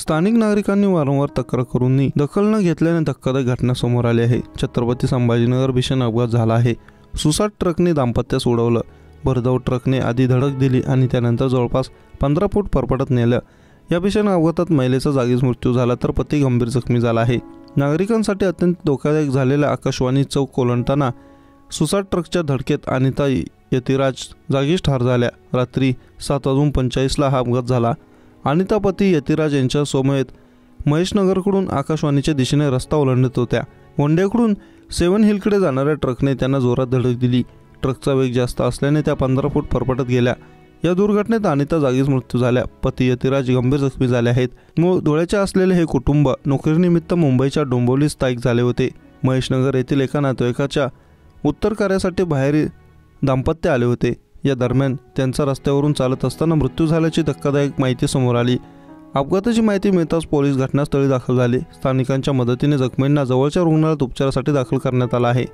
स्थानिक नागरिकांनी वारंवार तक्रार करूनही दखल न घेतल्याने धक्कादायक घटना समोर आली आहे। छत्रपती संभाजीनगर भीषण अपघात झाला आहे। सुसाट ट्रकने दाम्पत्यास उडवलं। भरधाव ट्रकने आधी धडक दिली आणि त्यानंतर जवळपास 15 फूट परपटत नेलं। या भीषण अपघातात महिलेचा जागीच मृत्यू झाला तर पती गंभीर जखमी झाला आहे। नागरिकांसाठी अत्यंत धोकादायक झालेल्या आकाशवाणी चौक ओलांडताना सुसाट ट्रकच्या धडकेत अनिता यतिराज जागीच ठार झाल्या। रात्री 7:45 हा अपघात झाला। अनिता पती यतिराज यांच्या समवेत महेशनगरकडून आकाशवाणीच्या दिशेने रस्ता ओलांडत होत्या। गोंड्याकडून 7 हिलकडे जाणाऱ्या ट्रकने त्यांना जोरात धडक दिली। ट्रकचा वेग जास्त असल्याने त्या 15 फूट परपटत गेल्या। या दुर्घटनेत अनिता जागीच मृत्यू झाल्या। पती यतिराज गंभीर जखमी झाले आहेत। मूळ धुळ्याचे असलेले हे कुटुंब नोकरीनिमित्त मुंबईच्या डोंबिवलीत स्थायिक झाले होते। महेशनगर येथील एका नातेवाईकाच्या उत्तर कार्यासाठी बाहेर दाम्पत्य आले होते। या दरम्यान त्यांचा रस्त्यावरून चालत असताना मृत्यू झाल्याची धक्कादायक माहिती समोर आली। अपघाताची माहिती मिळताच पोलीस घटनास्थळी दाखल झाले। स्थानिकांच्या मदतीने जखमींना जवळच्या रुग्णालयात उपचारासाठी दाखल करण्यात आला आहे।